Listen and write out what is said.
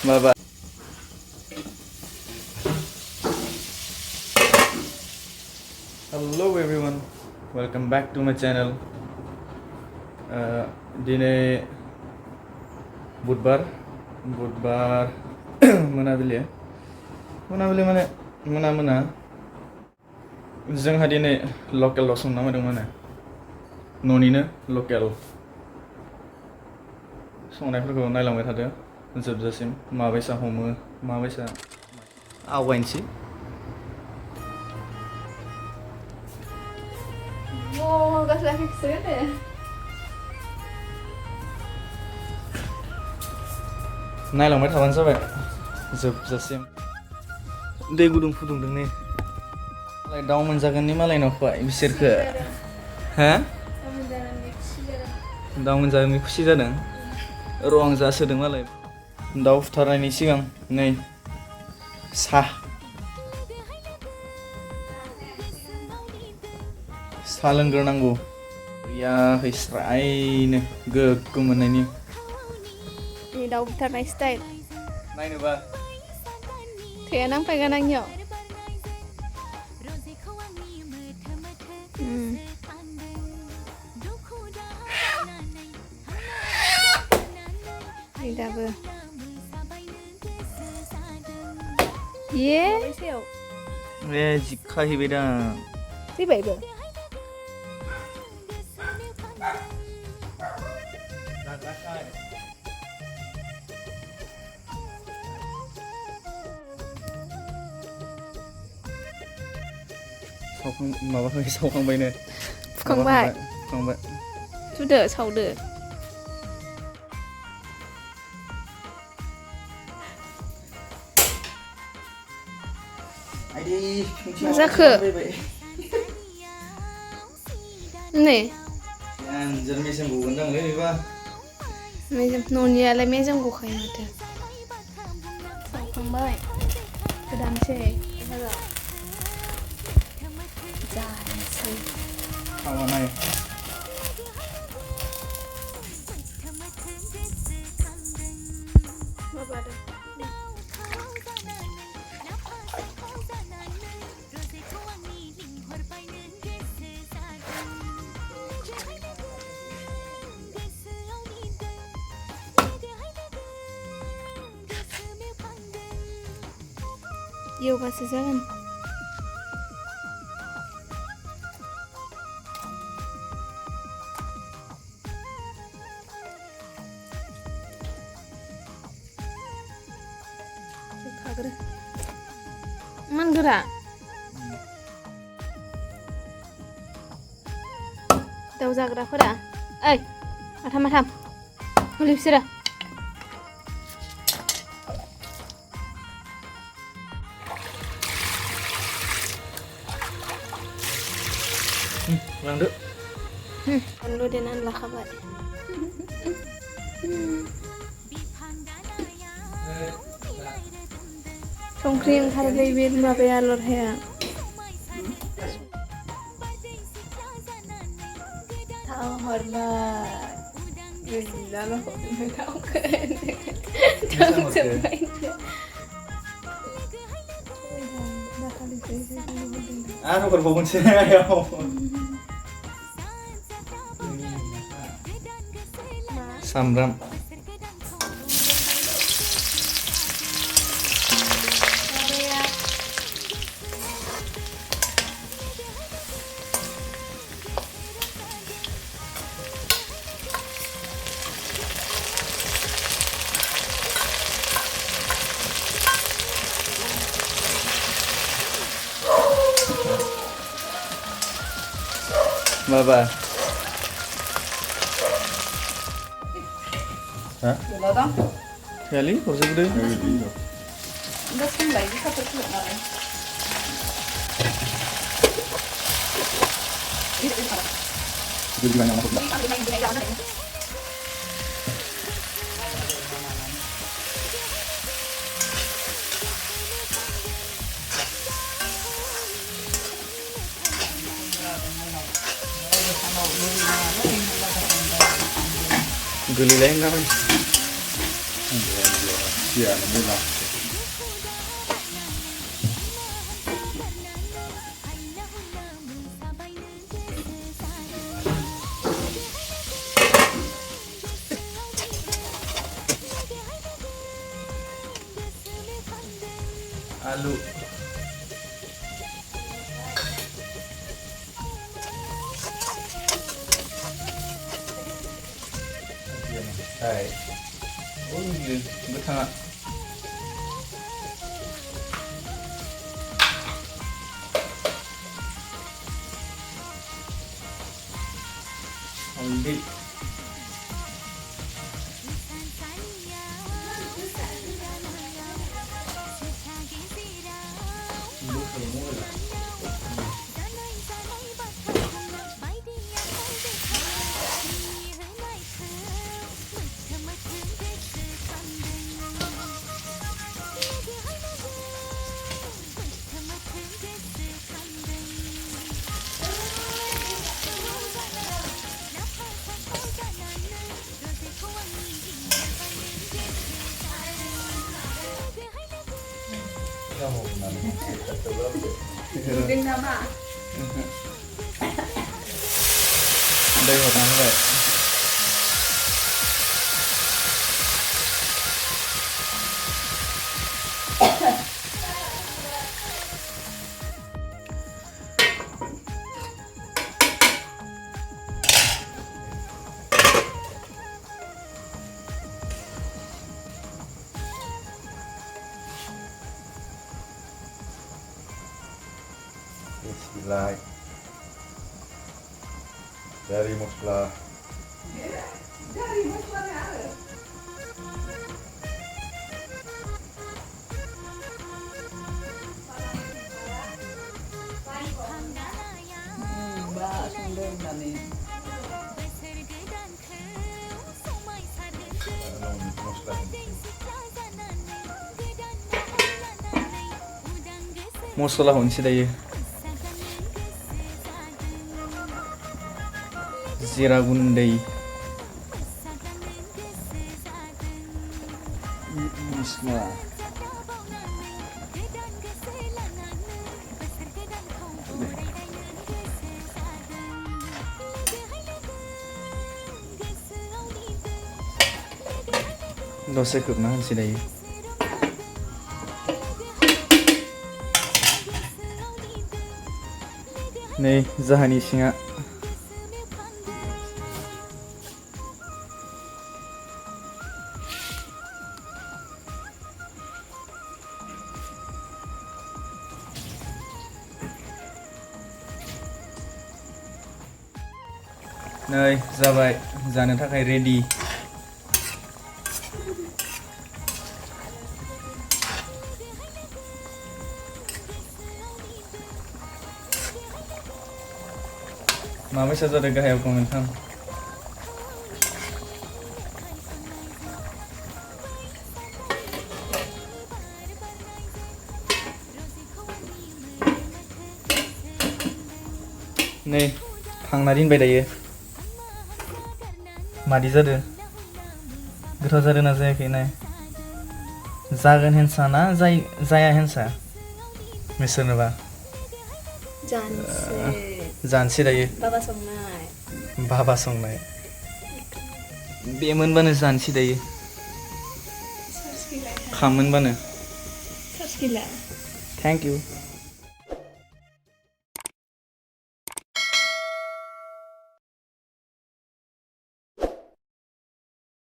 Bye bye. Hello everyone, welcome back to my channel. Dine बुधबार मोनाबिलि माने मोना जोंहा दिनै लकेल संना होदों माने न'निनो लकेल संनायफोरखौ नायलांबाय थादो जोबजासिम माबायसा हमो माबायसा आवगायनोसै नायलांबाय थाबानो जाबाय जोबजासिम दै गुदुं फुदुंदों नै मालाय दाउ मोनजागोननि मालायनाव फै बिसोरखो हा दाउ मोनजागोननि खुसि जादों र' आं जासोदों मालाय दाउ फुथारनायनि सिगां नै साहा लोंग्रोनांगौ या हैस्रायनो गोग्गो मोननायनि दाउ बुथारनाय स्टाइल नायनोबा थैया नांफैगोन आंनियाव दाबो ए जिखाहैबाय दा फैबायबो माबाखाय सावखांबायनो फुखांबाय सुदो सावदो मा जाखो नै मेजेम गगोनदांलै बेबा न'नियालाय मेजेम गखायो माथो सावखांबाय गोदानसै जानोसै खावानाय माबादों एवबासो जागोन इमान गोरा दाउ जाग्राफोरा ओइ माथाम हलै बिसोरो लांदो बानलु देनानै लाखाबाय संख्रि ओंखारबाय बे माबाया लरहाया थाव हरबाय जोबबाय आरो हरबावगोनसै आयाव सामब्राम Bye. Hả? Đó đó. Gà lý, hồ sơ đi. Nó không lấy cái sắp được lại. Đi vào nhà nó cũng geli lain kan? Siyaano nila. Alu. Hai. Oh, ini gwthao. Haldi. Mungkin nama. Đây hột nắng vậy. Bismillah. Dari muslah. Ba songnaini nani. Mosla hunsi dayo. Zira gundai. Bismillah. Dose खोबना होनोसै दायो. नै जाहानि सिङा नै जाबाय जानो थाखाय ready. माबायसा जादों गाहायाव कमेन्ट खालाम. नै खांना दोनबाय दायो. मादि जादों? गोथाव जादों ना जायाखै नाय. जागोन हेनसा ना जाया हेनसा? मिसोरनोबा जानोसै दायो. Baba songnai. बाबा संनाय. बे मोनबानो जानोसै दायो. खाम मोनबानो. Terus gila. Thank you.